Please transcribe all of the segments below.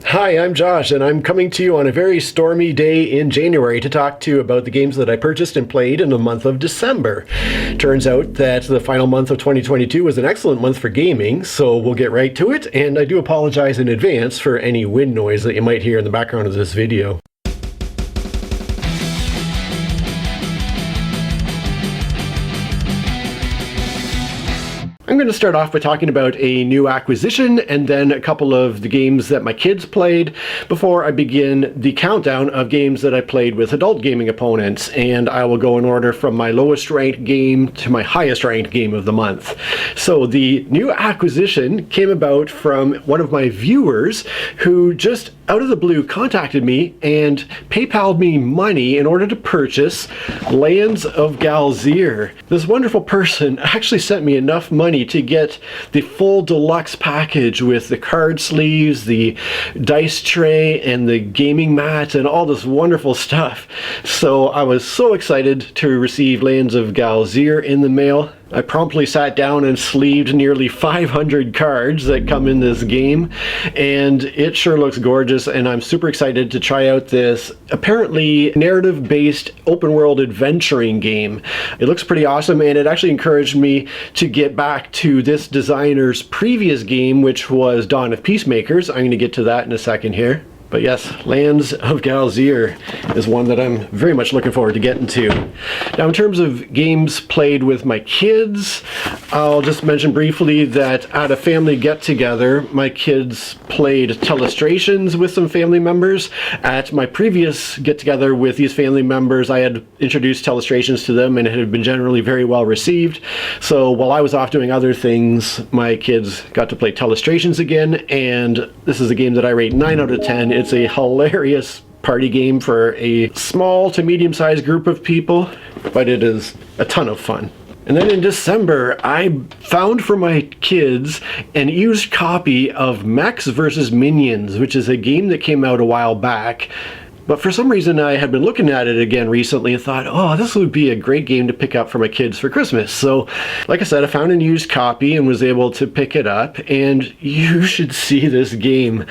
Hi, I'm Josh, and I'm coming to you on a very stormy day in January to talk to you about the games that I purchased and played in the month of December. Turns out that the final month of 2022 was an excellent month for gaming, so we'll get right to it, and I do apologize in advance for any wind noise that you might hear in the background of this video. I'm going to start off by talking about a new acquisition and then a couple of the games that my kids played before I begin the countdown of games that I played with adult gaming opponents, and I will go in order from my lowest ranked game to my highest ranked game of the month. So the new acquisition came about from one of my viewers who just out of the blue contacted me and PayPal'd me money in order to purchase Lands of Galzir. This wonderful person actually sent me enough money to get the full deluxe package with the card sleeves, the dice tray, and the gaming mat, and all this wonderful stuff. So I was so excited to receive Lands of Galzir in the mail. I promptly sat down and sleeved nearly 500 cards that come in this game, and it sure looks gorgeous, and I'm super excited to try out this apparently narrative-based open-world adventuring game. It looks pretty awesome, and it actually encouraged me to get back to this designer's previous game, which was Dawn of Peacemakers. I'm going to get to that in a second here. But yes, Lands of Galzir is one that I'm very much looking forward to getting to. Now, in terms of games played with my kids, I'll just mention briefly that at a family get-together, my kids played Telestrations with some family members. At my previous get-together with these family members, I had introduced Telestrations to them and it had been generally very well received. So while I was off doing other things, my kids got to play Telestrations again, and this is a game that I rate 9 out of 10. It's a hilarious party game for a small to medium-sized group of people, but it is a ton of fun. And then in December, I found for my kids an used copy of Mechs vs. Minions, which is a game that came out a while back. But for some reason, I had been looking at it again recently and thought, oh, this would be a great game to pick up for my kids for Christmas. So, like I said, I found a used copy and was able to pick it up, and you should see this game.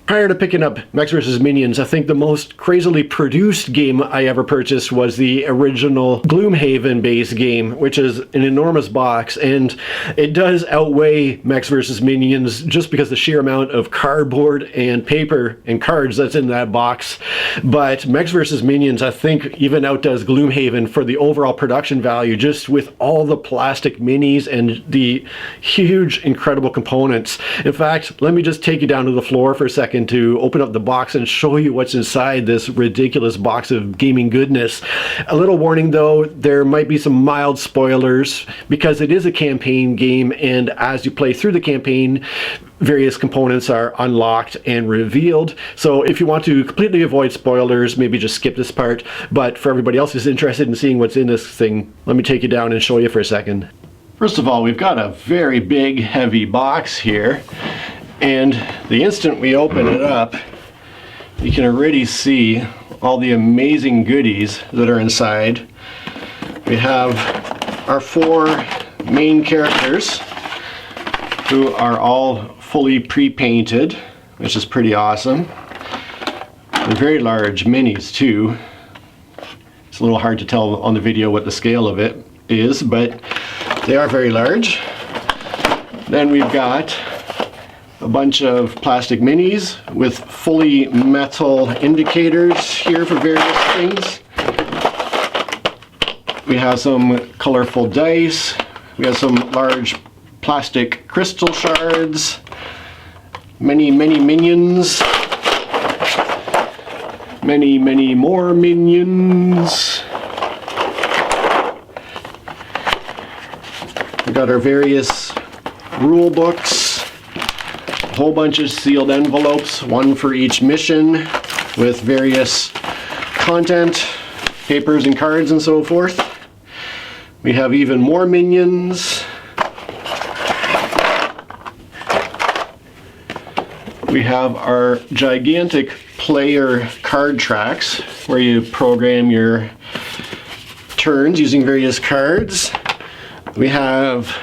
Prior to picking up Mechs vs. Minions, I think the most crazily produced game I ever purchased was the original Gloomhaven-based game, which is an enormous box, and it does outweigh Mechs vs. Minions just because the sheer amount of cardboard and paper and cards that's in that box. But Mechs vs. Minions, I think, even outdoes Gloomhaven for the overall production value, just with all the plastic minis and the huge, incredible components. In fact, let me just take you down to the floor for a second to open up the box and show you what's inside this ridiculous box of gaming goodness. A little warning though, there might be some mild spoilers because it is a campaign game, and as you play through the campaign, various components are unlocked and revealed. So if you want to completely avoid spoilers, maybe just skip this part. But for everybody else who's interested in seeing what's in this thing, let me take you down and show you for a second. First of all, we've got a very big, heavy box here. And the instant we open it up, you can already see all the amazing goodies that are inside. We have our 4 main characters who are all fully pre-painted, which is pretty awesome. They're very large minis too. It's a little hard to tell on the video what the scale of it is, but they are very large. Then we've got a bunch of plastic minis with fully metal indicators here for various things. We have some colorful dice. We have some large plastic crystal shards. Many minions. Many more minions. We got our various rule books. A whole bunch of sealed envelopes, one for each mission, with various content, papers and cards and so forth. We have even more minions. We have our gigantic player card tracks where you program your turns using various cards. We have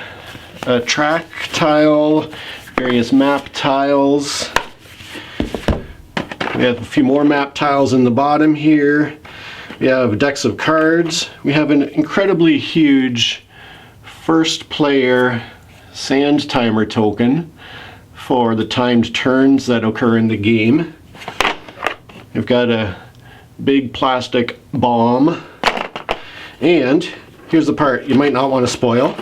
a track tile, various map tiles. We have a few more map tiles in the bottom here. We have decks of cards. We have an incredibly huge first player sand timer token for the timed turns that occur in the game. We've got a big plastic bomb. And here's the part you might not want to spoil,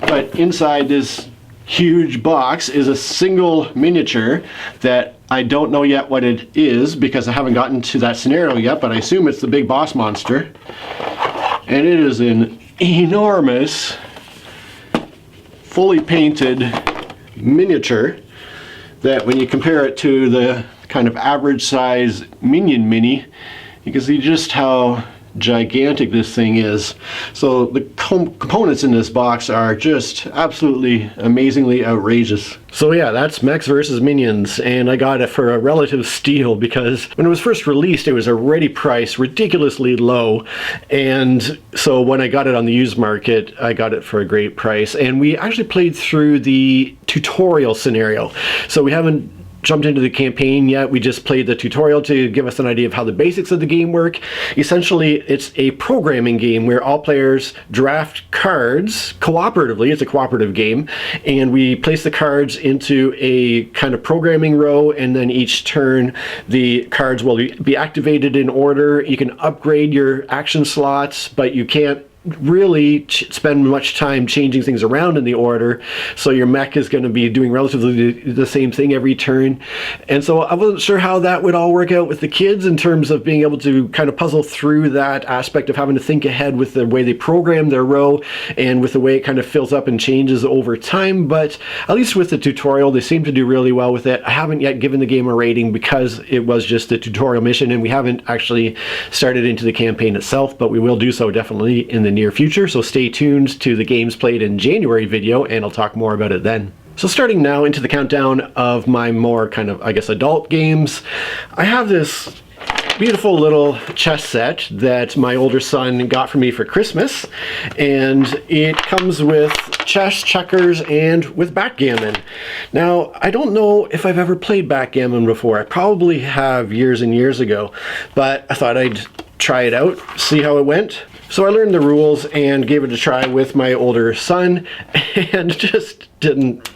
but inside this huge box is a single miniature that I don't know yet what it is because I haven't gotten to that scenario yet, but I assume it's the big boss monster. And it is an enormous, fully painted miniature that when you compare it to the kind of average size Minion Mini, you can see just how gigantic this thing is. So the components in this box are just absolutely amazingly outrageous. So yeah, that's Mechs vs. Minions, and I got it for a relative steal because when it was first released it was already priced ridiculously low, and so when I got it on the used market I got it for a great price. And we actually played through the tutorial scenario, so we haven't jumped into the campaign yet. We just played the tutorial to give us an idea of how the basics of the game work. Essentially, it's a programming game where all players draft cards cooperatively. It's a cooperative game, and we place the cards into a kind of programming row, and then each turn the cards will be activated in order. You can upgrade your action slots, but you can't really spend much time changing things around in the order, so your mech is going to be doing relatively the same thing every turn. And so I wasn't sure how that would all work out with the kids in terms of being able to kind of puzzle through that aspect of having to think ahead with the way they program their row and with the way it kind of fills up and changes over time. But at least with the tutorial they seem to do really well with it. I haven't yet given the game a rating because it was just a tutorial mission and we haven't actually started into the campaign itself, but we will do so definitely in the near future, so stay tuned to the games played in January video and I'll talk more about it then. So starting now into the countdown of my more kind of, I guess, adult games, I have this beautiful little chess set that my older son got for me for Christmas, and it comes with chess, checkers, and with backgammon. Now, I don't know if I've ever played backgammon before. I probably have years and years ago, but I thought I'd try it out, see how it went. So I learned the rules and gave it a try with my older son and just didn't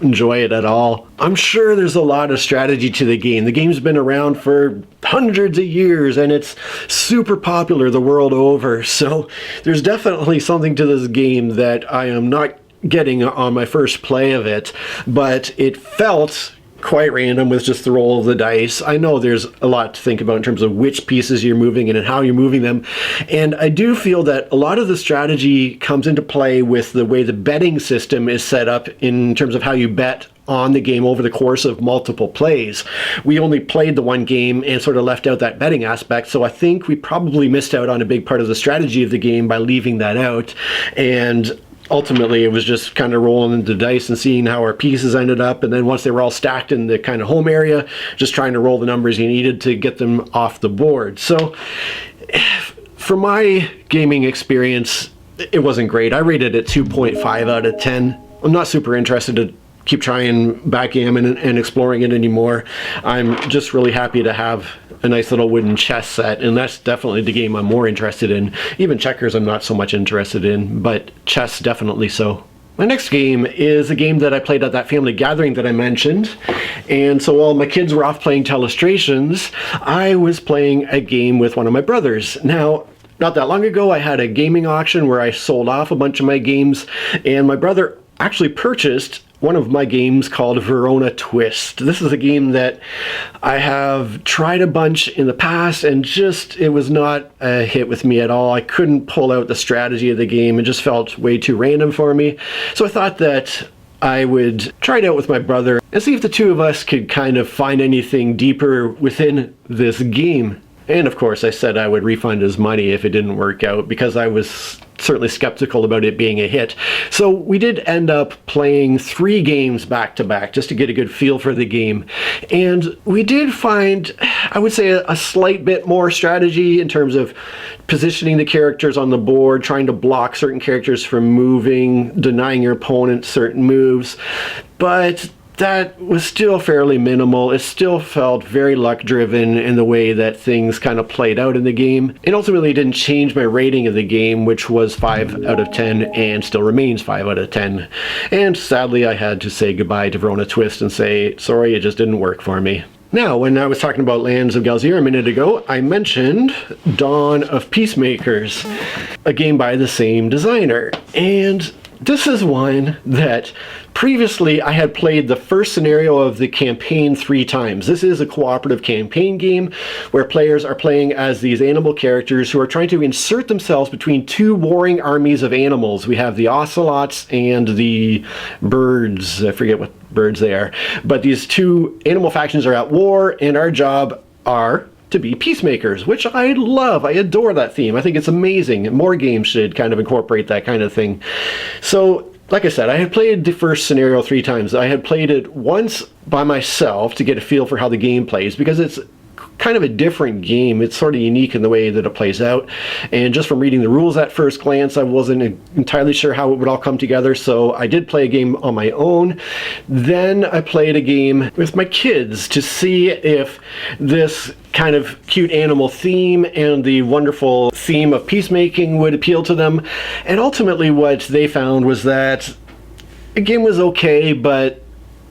enjoy it at all. I'm sure there's a lot of strategy to the game. The game's been around for hundreds of years and it's super popular the world over. So there's definitely something to this game that I am not getting on my first play of it, but it felt quite random with just the roll of the dice. I know there's a lot to think about in terms of which pieces you're moving and how you're moving them, and I do feel that a lot of the strategy comes into play with the way the betting system is set up in terms of how you bet on the game over the course of multiple plays. We only played the one game and sort of left out that betting aspect, so I think we probably missed out on a big part of the strategy of the game by leaving that out. And ultimately it was just kind of rolling the dice and seeing how our pieces ended up, and then once they were all stacked in the kind of home area, just trying to roll the numbers you needed to get them off the board. So for my gaming experience, it wasn't great. I rated it 2.5 out of 10. I'm not super interested to keep trying backgammon and exploring it anymore. I'm just really happy to have a nice little wooden chess set, and that's definitely the game I'm more interested in. Even checkers I'm not so much interested in, but chess definitely so. My next game is a game that I played at that family gathering that I mentioned, and so while my kids were off playing Telestrations, I was playing a game with one of my brothers. Now, not that long ago I had a gaming auction where I sold off a bunch of my games, and my brother actually purchased one of my games called Verona Twist. This is a game that I have tried a bunch in the past and just, it was not a hit with me at all. I couldn't pull out the strategy of the game. It just felt way too random for me. So I thought that I would try it out with my brother and see if the two of us could kind of find anything deeper within this game. And of course I said I would refund his money if it didn't work out, because I was certainly skeptical about it being a hit. So we did end up playing 3 games back to back just to get a good feel for the game. And we did find, I would say, a slight bit more strategy in terms of positioning the characters on the board, trying to block certain characters from moving, denying your opponent certain moves. But that was still fairly minimal. It still felt very luck-driven in the way that things kind of played out in the game. It ultimately didn't change my rating of the game, which was 5 out of 10 and still remains 5 out of 10. And sadly, I had to say goodbye to Verona Twist and say, sorry, it just didn't work for me. Now, when I was talking about Lands of Galzier a minute ago, I mentioned Dawn of Peacemakers, a game by the same designer. And this is one that previously I had played the first scenario of the campaign 3 times. This is a cooperative campaign game where players are playing as these animal characters who are trying to insert themselves between 2 warring armies of animals. We have the ocelots and the birds. I forget what birds they are. But these 2 animal factions are at war, and our job are to be peacemakers, which I love. I adore that theme. I think it's amazing. More games should kind of incorporate that kind of thing. So, like I said, I had played the first scenario 3 times. I had played it once by myself to get a feel for how the game plays, because it's kind of a different game. It's sort of unique in the way that it plays out. And just from reading the rules at first glance, I wasn't entirely sure how it would all come together. So I did play a game on my own. Then I played a game with my kids to see if this kind of cute animal theme and the wonderful theme of peacemaking would appeal to them. And ultimately what they found was that the game was okay, but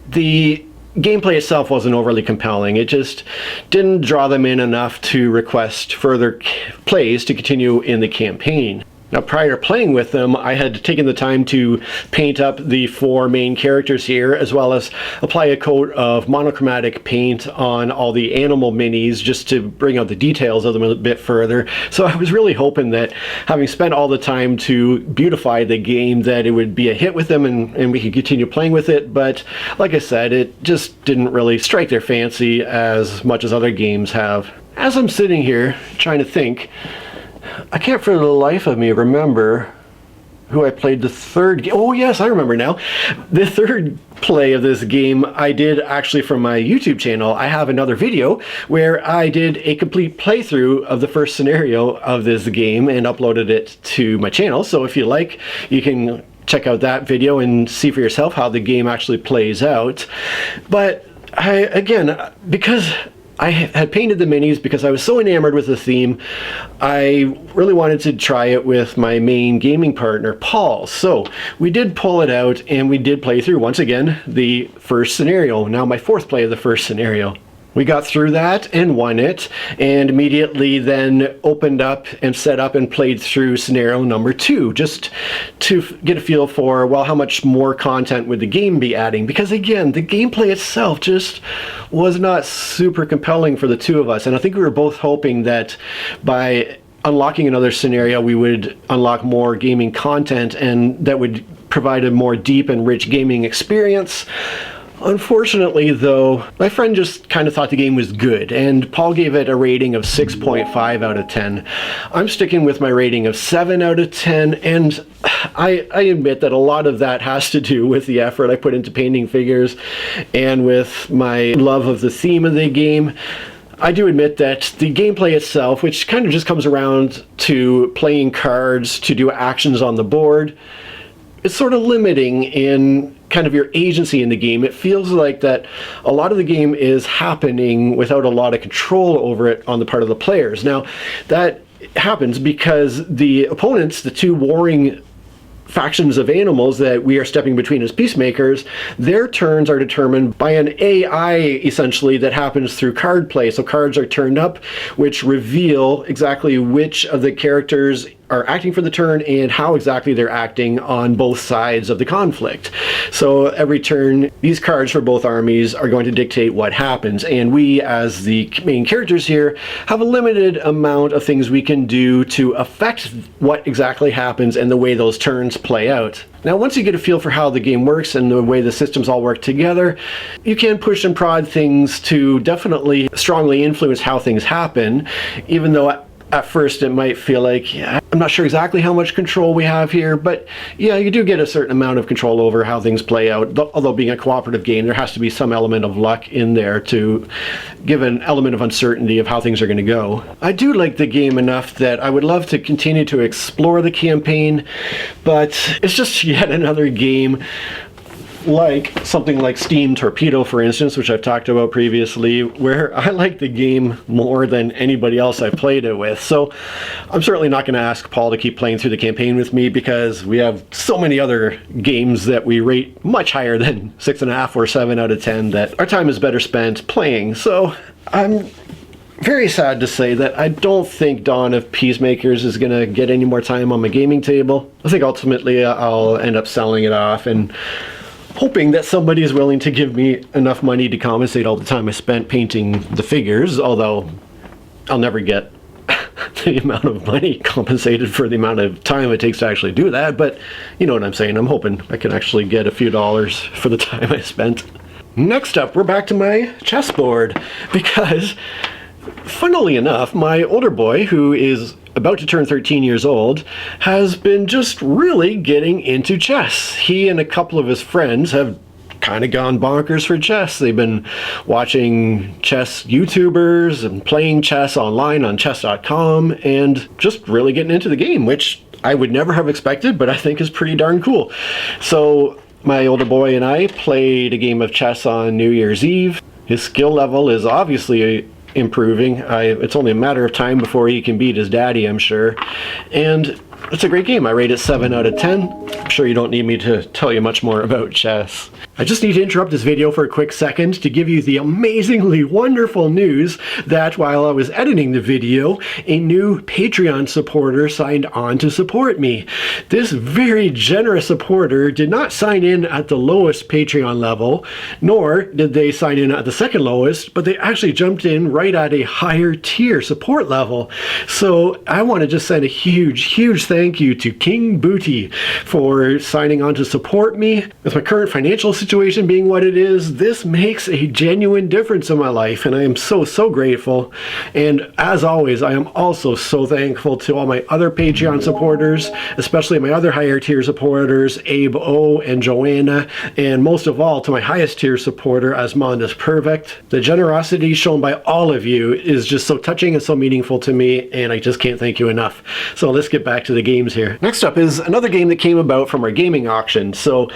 the gameplay itself wasn't overly compelling. It just didn't draw them in enough to request further plays to continue in the campaign. Now, prior to playing with them, I had taken the time to paint up the 4 main characters here, as well as apply a coat of monochromatic paint on all the animal minis just to bring out the details of them a bit further. So I was really hoping that, having spent all the time to beautify the game, that it would be a hit with them and we could continue playing with it. But like I said, it just didn't really strike their fancy as much as other games have. As I'm sitting here trying to think, I can't for the life of me remember who I played the third game. Oh yes, I remember now. The third play of this game I did actually from my YouTube channel. I have another video where I did a complete playthrough of the first scenario of this game and uploaded it to my channel. So if you like, you can check out that video and see for yourself how the game actually plays out. But because I had painted the minis, because I was so enamored with the theme, I really wanted to try it with my main gaming partner, Paul. So we did pull it out and we did play through, once again, the first scenario. Now my 4th play of the first scenario. We got through that and won it, and immediately then opened up and set up and played through scenario number 2, just to get a feel for, well, how much more content would the game be adding? Because again, the gameplay itself just was not super compelling for the 2 of us, and I think we were both hoping that by unlocking another scenario, we would unlock more gaming content, and that would provide a more deep and rich gaming experience. Unfortunately, though, my friend just kind of thought the game was good, and Paul gave it a rating of 6.5 out of 10. I'm sticking with my rating of 7 out of 10, and I admit that a lot of that has to do with the effort I put into painting figures and with my love of the theme of the game. I do admit that the gameplay itself, which kind of just comes around to playing cards to do actions on the board, it's sort of limiting in kind of your agency in the game. It feels like that a lot of the game is happening without a lot of control over it on the part of the players. Now, that happens because the opponents, the 2 warring factions of animals that we are stepping between as peacemakers, their turns are determined by an AI, essentially, that happens through card play. So cards are turned up, which reveal exactly which of the characters are acting for the turn and how exactly they're acting on both sides of the conflict. So every turn, these cards for both armies are going to dictate what happens, and we, as the main characters here, have a limited amount of things we can do to affect what exactly happens and the way those turns play out. Now, once you get a feel for how the game works and the way the systems all work together, you can push and prod things to definitely strongly influence how things happen, even though at first it might feel like, yeah, I'm not sure exactly how much control we have here, but yeah, you do get a certain amount of control over how things play out. Although being a cooperative game, there has to be some element of luck in there to give an element of uncertainty of how things are going to go. I do like the game enough that I would love to continue to explore the campaign, but it's just yet another game like something like Steam Torpedo, for instance, which I've talked about previously, where I like the game more than anybody else I've played it with. So I'm certainly not going to ask Paul to keep playing through the campaign with me, because we have so many other games that we rate much higher than 6.5 or 7 out of 10 that our time is better spent playing. So I'm very sad to say that I don't think Dawn of Peacemakers is going to get any more time on my gaming table. I think ultimately I'll end up selling it off and hoping that somebody is willing to give me enough money to compensate all the time I spent painting the figures, although I'll never get the amount of money compensated for the amount of time it takes to actually do that. But you know what I'm saying. I'm hoping I can actually get a few dollars for the time I spent. Next up, we're back to my chessboard, because funnily enough, my older boy, who is about to turn 13 years old, has been just really getting into chess. He and a couple of his friends have kind of gone bonkers for chess. They've been watching chess YouTubers and playing chess online on chess.com and just really getting into the game, which I would never have expected, but I think is pretty darn cool. So my older boy and I played a game of chess on New Year's Eve. His skill level is obviously improving. It's only a matter of time before he can beat his daddy, I'm sure. And it's a great game. I rate it 7 out of 10. I'm sure you don't need me to tell you much more about chess. I just need to interrupt this video for a quick second to give you the amazingly wonderful news that while I was editing the video, a new Patreon supporter signed on to support me. This very generous supporter did not sign in at the lowest Patreon level, nor did they sign in at the second lowest, but they actually jumped in right at a higher tier support level. So I want to just send a huge thank you to King Booty for signing on to support me. With my current financial situation being what it is, this makes a genuine difference in my life, and I am so grateful. And as always, I am also so thankful to all my other Patreon supporters, especially my other higher tier supporters, Abe O and Joanna, and most of all to my highest tier supporter, Asmondas Perfect. The generosity shown by all of you is just so touching and so meaningful to me, and I just can't thank you enough. So let's get back to the games here. Next up is another game that came about from our gaming auction. So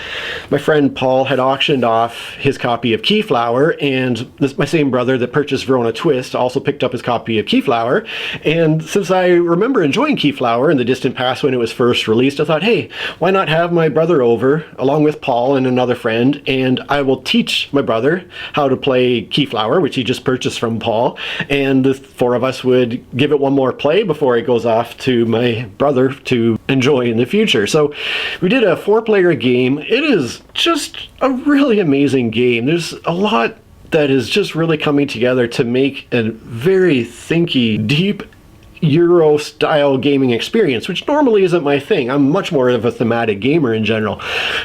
my friend Paul had auctioned off his copy of Keyflower, and my same brother that purchased Verona Twist also picked up his copy of Keyflower. And since I remember enjoying Keyflower in the distant past when it was first released, I thought, hey, why not have my brother over along with Paul and another friend, and I will teach my brother how to play Keyflower, which he just purchased from Paul, and the four of us would give it one more play before it goes off to my brother to enjoy in the future. So we did a 4-player game. It is just a really amazing game. There's a lot that is just really coming together to make a very thinky, deep Euro-style gaming experience, which normally isn't my thing. I'm much more of a thematic gamer in general,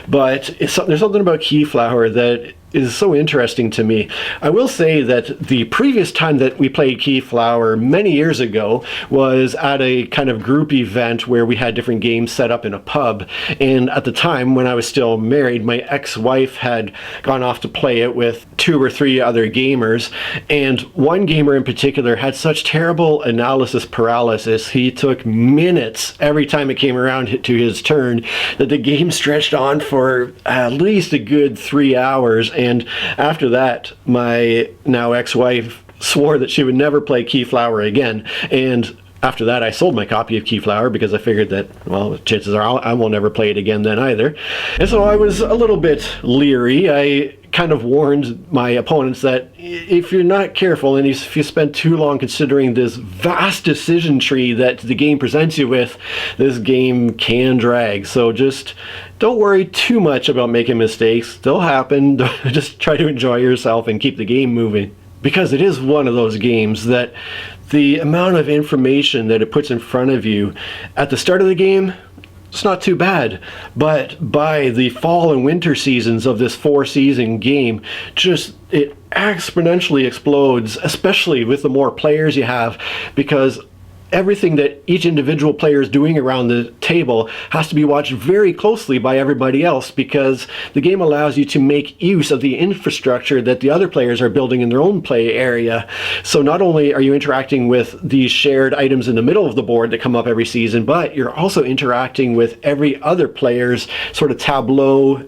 but there's something about Keyflower that is so interesting to me. I will say that the previous time that we played Keyflower many years ago was at a kind of group event where we had different games set up in a pub, and at the time when I was still married, my ex-wife had gone off to play it with 2 or 3 other gamers, and one gamer in particular had such terrible analysis paralysis. He took minutes every time it came around to his turn that the game stretched on for at least a good 3 hours. And after that, my now ex-wife swore that she would never play Keyflower again. And after that, I sold my copy of Keyflower because I figured that, well, chances are I will never play it again then either. And so I was a little bit leery. I kind of warned my opponents that if you're not careful and if you spend too long considering this vast decision tree that the game presents you with, this game can drag. So just don't worry too much about making mistakes. They'll happen. Just try to enjoy yourself and keep the game moving. Because it is one of those games that the amount of information that it puts in front of you at the start of the game, it's not too bad, but by the fall and winter seasons of this 4-season game, just it exponentially explodes, especially with the more players you have, because everything that each individual player is doing around the table has to be watched very closely by everybody else, because the game allows you to make use of the infrastructure that the other players are building in their own play area. So not only are you interacting with these shared items in the middle of the board that come up every season, but you're also interacting with every other player's sort of tableau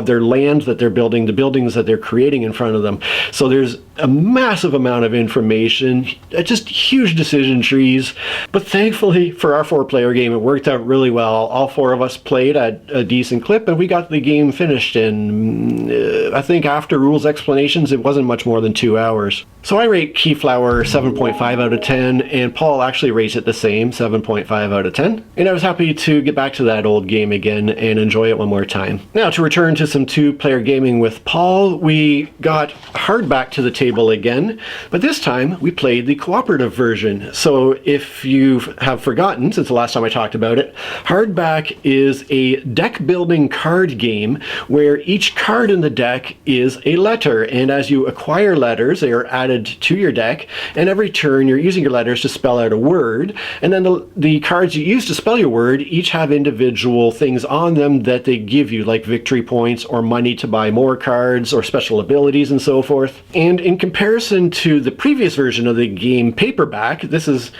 their land that they're building, the buildings that they're creating in front of them. So there's a massive amount of information, just huge decision trees. But thankfully for our 4-player game, it worked out really well. All 4 of us played at a decent clip, and we got the game finished in, I think after rules explanations, it wasn't much more than 2 hours. So I rate Keyflower 7.5 out of 10, and Paul actually rates it the same, 7.5 out of 10. And I was happy to get back to that old game again and enjoy it one more time. Now, to return to some 2-player gaming with Paul, we got Hardback to the table again, but this time we played the cooperative version. So if you have forgotten, since the last time I talked about it, Hardback is a deck building card game where each card in the deck is a letter, and as you acquire letters, they are added to your deck, and every turn you're using your letters to spell out a word, and then the cards you use to spell your word each have individual things on them that they give you, like victory points or money to buy more cards or special abilities and so forth. And in comparison to the previous version of the game, Paperback, this is,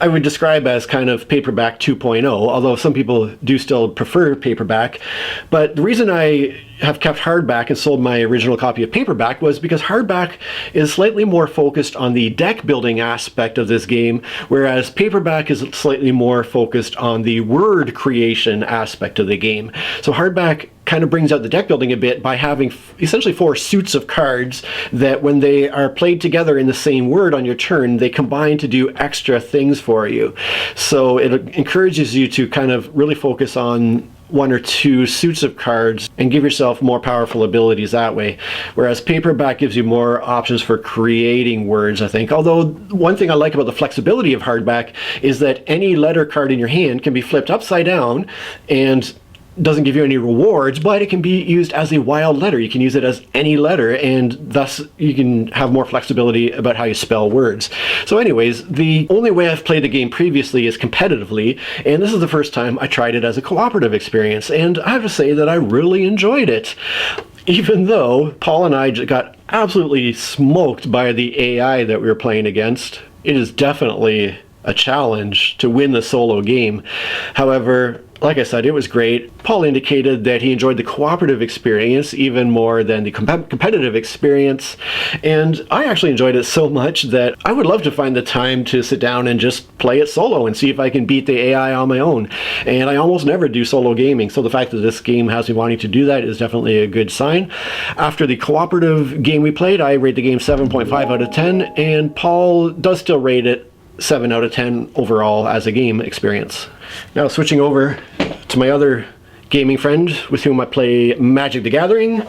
I would describe as kind of Paperback 2.0, although some people do still prefer Paperback. But the reason I have kept Hardback and sold my original copy of Paperback was because Hardback is slightly more focused on the deck building aspect of this game, whereas Paperback is slightly more focused on the word creation aspect of the game. So Hardback kind of brings out the deck building a bit by having essentially 4 suits of cards that when they are played together in the same word on your turn, they combine to do extra things for you. So it encourages you to kind of really focus on 1 or 2 suits of cards and give yourself more powerful abilities that way. Whereas Paperback gives you more options for creating words, I think. Although one thing I like about the flexibility of Hardback is that any letter card in your hand can be flipped upside down and doesn't give you any rewards, but it can be used as a wild letter. You can use it as any letter, and thus you can have more flexibility about how you spell words. So anyways, the only way I've played the game previously is competitively, and this is the first time I tried it as a cooperative experience, and I have to say that I really enjoyed it. Even though Paul and I got absolutely smoked by the AI that we were playing against. It is definitely a challenge to win the solo game. However, like I said, it was great. Paul indicated that he enjoyed the cooperative experience even more than the competitive experience, and I actually enjoyed it so much that I would love to find the time to sit down and just play it solo and see if I can beat the AI on my own. And I almost never do solo gaming, so the fact that this game has me wanting to do that is definitely a good sign. After the cooperative game we played, I rate the game 7.5 out of 10, and Paul does still rate it 7 out of 10 overall as a game experience. Now switching over to my other gaming friend with whom I play Magic the Gathering.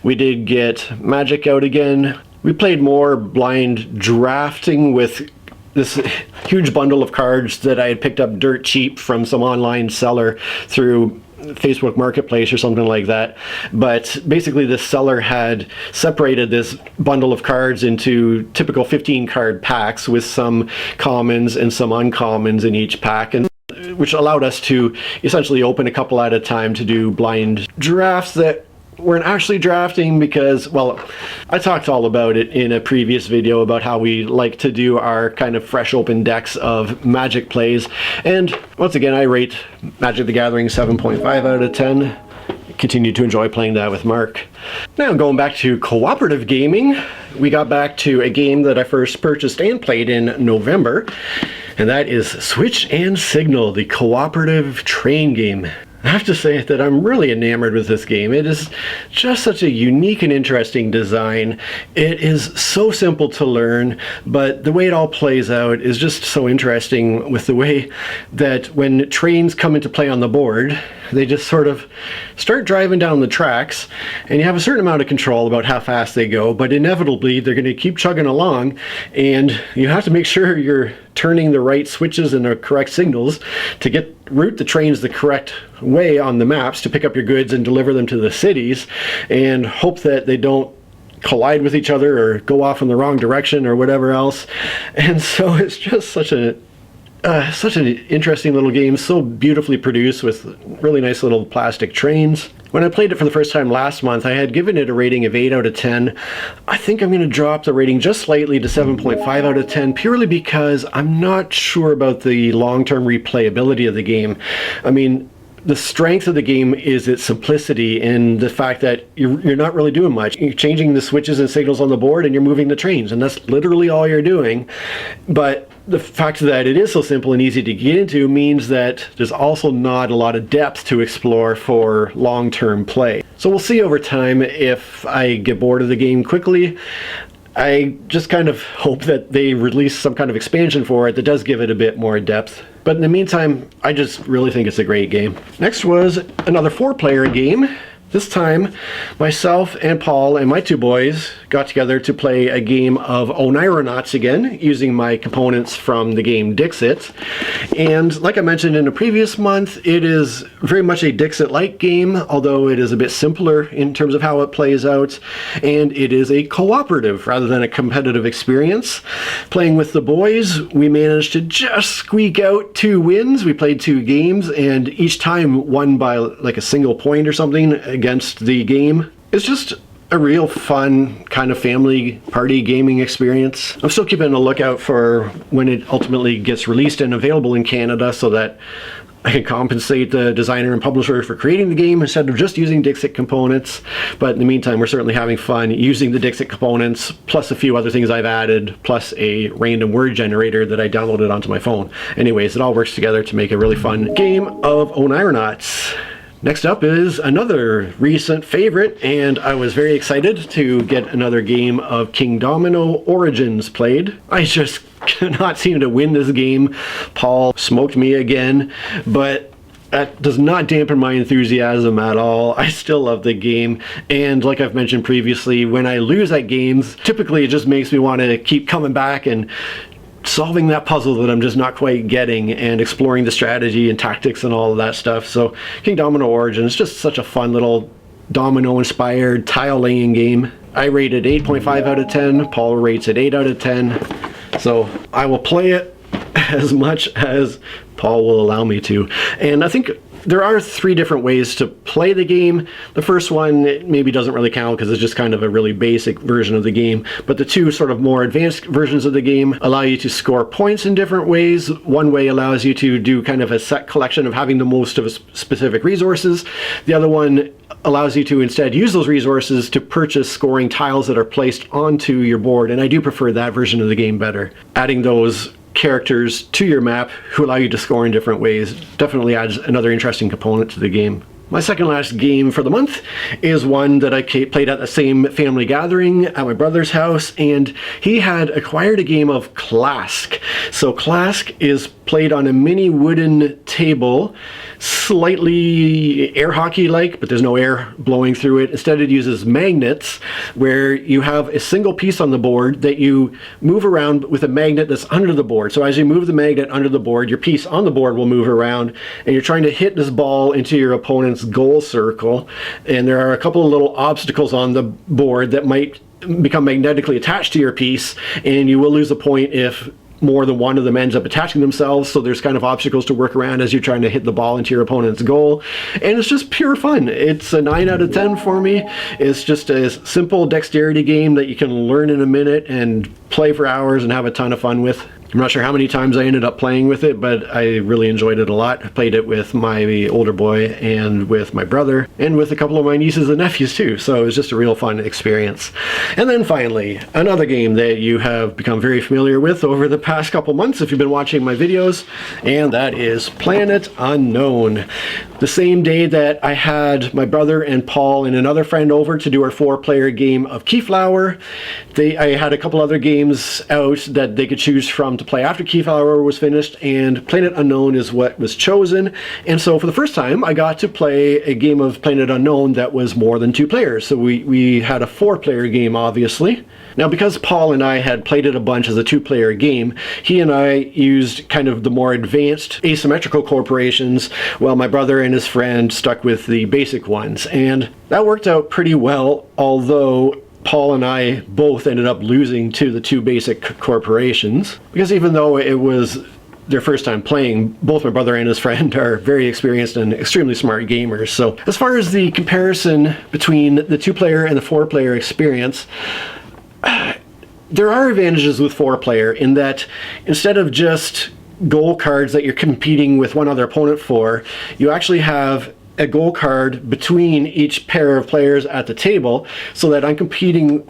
We did get Magic out again. We played more blind drafting with this huge bundle of cards that I had picked up dirt cheap from some online seller through Facebook Marketplace or something like that. But basically this seller had separated this bundle of cards into typical 15 card packs with some commons and some uncommons in each pack, and which allowed us to essentially open a couple at a time to do blind drafts that weren't actually drafting because, well, I talked all about it in a previous video about how we like to do our kind of fresh open decks of Magic plays. And once again, I rate Magic the Gathering 7.5 out of 10. Continue to enjoy playing that with Mark. Now going back to cooperative gaming, we got back to a game that I first purchased and played in November, and that is Switch and Signal, the cooperative train game. I have to say that I'm really enamored with this game. It is just such a unique and interesting design. It is so simple to learn, but the way it all plays out is just so interesting with the way that when trains come into play on the board, they just sort of start driving down the tracks, and you have a certain amount of control about how fast they go, but inevitably they're going to keep chugging along, and you have to make sure you're turning the right switches and the correct signals to route the trains the correct way on the maps to pick up your goods and deliver them to the cities, and hope that they don't collide with each other or go off in the wrong direction or whatever else. And so it's just such an interesting little game, so beautifully produced with really nice little plastic trains. When I played it for the first time last month, I had given it a rating of 8 out of 10. I think I'm going to drop the rating just slightly to 7.5 out of 10, purely because I'm not sure about the long-term replayability of the game. I mean, the strength of the game is its simplicity and the fact that you're not really doing much. You're changing the switches and signals on the board and you're moving the trains, and that's literally all you're doing. But the fact that it is so simple and easy to get into means that there's also not a lot of depth to explore for long-term play. So we'll see over time if I get bored of the game quickly. I just kind of hope that they release some kind of expansion for it that does give it a bit more depth. But in the meantime, I just really think it's a great game. Next was another 4-player game. This time, myself and Paul and my 2 boys got together to play a game of Oneironauts again, using my components from the game Dixit. And like I mentioned in a previous month, it is very much a Dixit-like game, although it is a bit simpler in terms of how it plays out. And it is a cooperative rather than a competitive experience. Playing with the boys, we managed to just squeak out 2 wins. We played 2 games, and each time won by like a single point or something against the game. It's just a real fun kind of family party gaming experience. I'm still keeping a lookout for when it ultimately gets released and available in Canada so that I can compensate the designer and publisher for creating the game instead of just using Dixit components. But in the meantime, we're certainly having fun using the Dixit components, plus a few other things I've added, plus a random word generator that I downloaded onto my phone. Anyways, it all works together to make a really fun game of Oneironauts. Next up is another recent favorite, and I was very excited to get another game of King Domino Origins played. I just cannot seem to win this game. Paul smoked me again, but that does not dampen my enthusiasm at all. I still love the game, and like I've mentioned previously, when I lose at games, typically it just makes me want to keep coming back and solving that puzzle that I'm just not quite getting and exploring the strategy and tactics and all of that stuff. So King Domino Origins is just such a fun little domino-inspired tile-laying game. I rate it 8.5 out of 10. Paul rates it 8 out of 10. So I will play it as much as Paul will allow me to. And I think there are 3 different ways to play the game. The first one maybe doesn't really count because it's just kind of a really basic version of the game. But the 2 sort of more advanced versions of the game allow you to score points in different ways. One way allows you to do kind of a set collection of having the most of specific resources. The other one allows you to instead use those resources to purchase scoring tiles that are placed onto your board. And I do prefer that version of the game better. Adding those characters to your map who allow you to score in different ways definitely adds another interesting component to the game. My second last game for the month is one that I played at the same family gathering at my brother's house, and he had acquired a game of Clask. So Clask is played on a mini wooden table, slightly air hockey-like, but there's no air blowing through it. Instead, it uses magnets, where you have a single piece on the board that you move around with a magnet that's under the board. So as you move the magnet under the board, your piece on the board will move around, and you're trying to hit this ball into your opponent's goal circle. And there are a couple of little obstacles on the board that might become magnetically attached to your piece, and you will lose a point if more than one of them ends up attaching themselves. So there's kind of obstacles to work around as you're trying to hit the ball into your opponent's goal. And it's just pure fun. It's a 9 out of 10 for me. It's just a simple dexterity game that you can learn in a minute and play for hours and have a ton of fun with. I'm not sure how many times I ended up playing with it, but I really enjoyed it a lot. I played it with my older boy and with my brother and with a couple of my nieces and nephews too, so it was just a real fun experience. And then finally, another game that you have become very familiar with over the past couple months if you've been watching my videos, and that is Planet Unknown. The same day that I had my brother and Paul and another friend over to do our 4-player game of Keyflower, I had a couple other games out that they could choose from to play after Keyflower was finished, and Planet Unknown is what was chosen. And so for the first time, I got to play a game of Planet Unknown that was more than 2 players. So we had a 4-player game, obviously. Now, because Paul and I had played it a bunch as a 2-player game, he and I used kind of the more advanced asymmetrical corporations, while my brother and his friend stuck with the basic ones. And that worked out pretty well, although Paul and I both ended up losing to the 2 basic corporations, because even though it was their first time playing, both my brother and his friend are very experienced and extremely smart gamers. So as far as the comparison between the 2-player and the 4-player experience, there are advantages with 4-player in that instead of just goal cards that you're competing with one other opponent for, you actually have a goal card between each pair of players at the table, so that I'm competing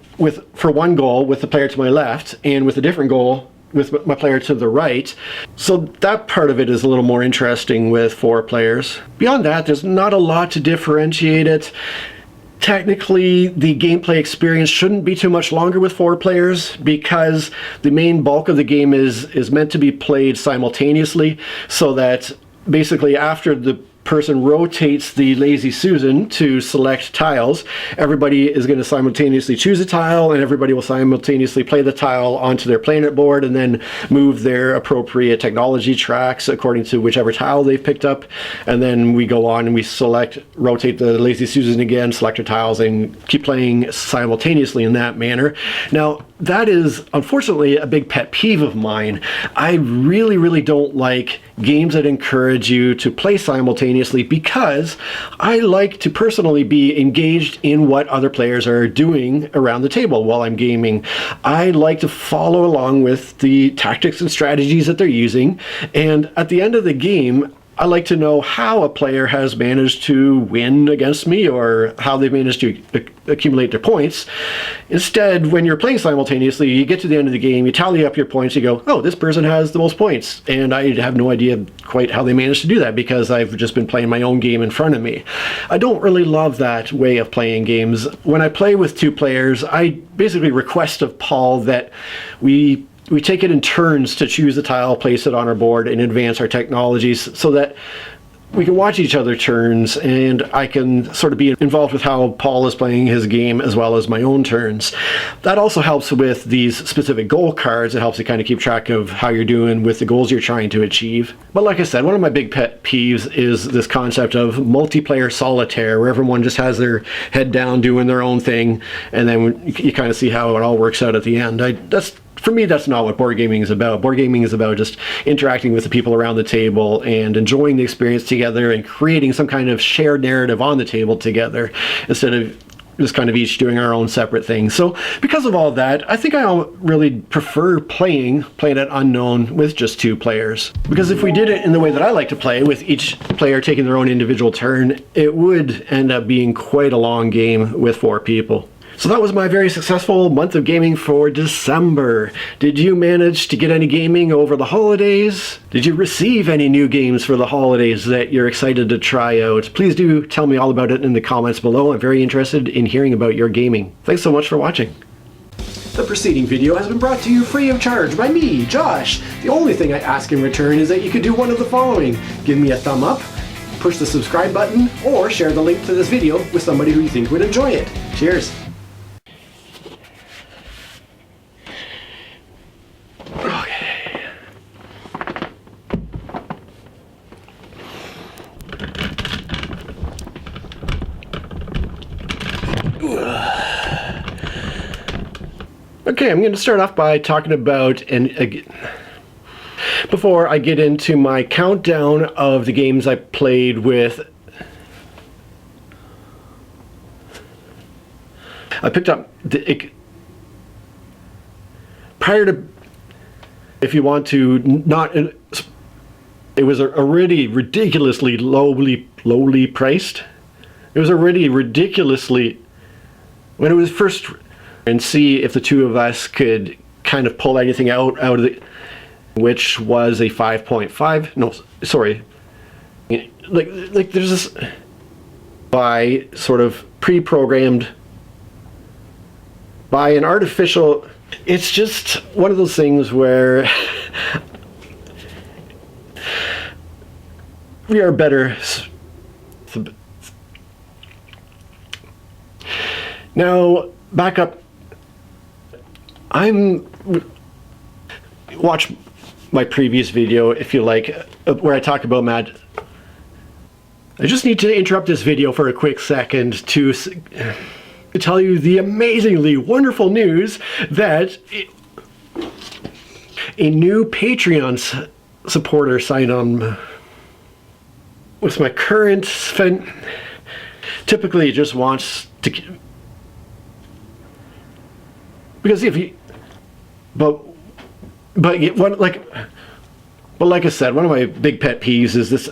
for one goal with the player to my left and with a different goal with my player to the right. So that part of it is a little more interesting with 4 players. Beyond that, there's not a lot to differentiate it. Technically, the gameplay experience shouldn't be too much longer with 4 players, because the main bulk of the game is meant to be played simultaneously, so that basically after the person rotates the Lazy Susan to select tiles, everybody is going to simultaneously choose a tile, and everybody will simultaneously play the tile onto their planet board and then move their appropriate technology tracks according to whichever tile they've picked up. And then we go on and we rotate the Lazy Susan again, select our tiles, and keep playing simultaneously in that manner. Now, that is unfortunately a big pet peeve of mine. I really don't like games that encourage you to play simultaneously, because I like to personally be engaged in what other players are doing around the table while I'm gaming. I like to follow along with the tactics and strategies that they're using, and at the end of the game, I like to know how a player has managed to win against me, or how they've managed to accumulate their points. Instead, when you're playing simultaneously, you get to the end of the game, you tally up your points, you go, oh, this person has the most points. And I have no idea quite how they managed to do that, because I've just been playing my own game in front of me. I don't really love that way of playing games. When I play with 2 players, I basically request of Paul that we take it in turns to choose a tile, place it on our board, and advance our technologies, so that we can watch each other turns, and I can sort of be involved with how Paul is playing his game as well as my own turns. That also helps with these specific goal cards. It helps you kind of keep track of how you're doing with the goals you're trying to achieve. But like I said, one of my big pet peeves is this concept of multiplayer solitaire, where everyone just has their head down doing their own thing, and then you kind of see how it all works out at the end. For me, that's not what board gaming is about. Board gaming is about just interacting with the people around the table and enjoying the experience together and creating some kind of shared narrative on the table together, instead of just kind of each doing our own separate things. So because of all that, I think I really prefer playing Planet Unknown with just 2 players. Because if we did it in the way that I like to play, with each player taking their own individual turn, it would end up being quite a long game with 4 people. So that was my very successful month of gaming for December. Did you manage to get any gaming over the holidays? Did you receive any new games for the holidays that you're excited to try out? Please do tell me all about it in the comments below. I'm very interested in hearing about your gaming. Thanks so much for watching. The preceding video has been brought to you free of charge by me, Josh. The only thing I ask in return is that you could do one of the following: give me a thumb up, push the subscribe button, or share the link to this video with somebody who you think would enjoy it. Cheers. Okay, I'm going to start off by talking about, before I get into my countdown of the games I played with, I picked up prior to, if you want to not, it was already ridiculously lowly priced. It was already ridiculously, when it was first, and see if the 2 of us could kind of pull anything out of it, which was a 5.5. No, sorry. Like there's this by sort of pre-programmed by an artificial. It's just one of those things where we are better. Now, back up. Watch my previous video if you like, where I talk about Mad. I just need to interrupt this video for a quick second to tell you the amazingly wonderful news that a new Patreon supporter signed on with my current fan. Typically, just wants to, because if you, but one, like, But like I said, one of my big pet peeves is this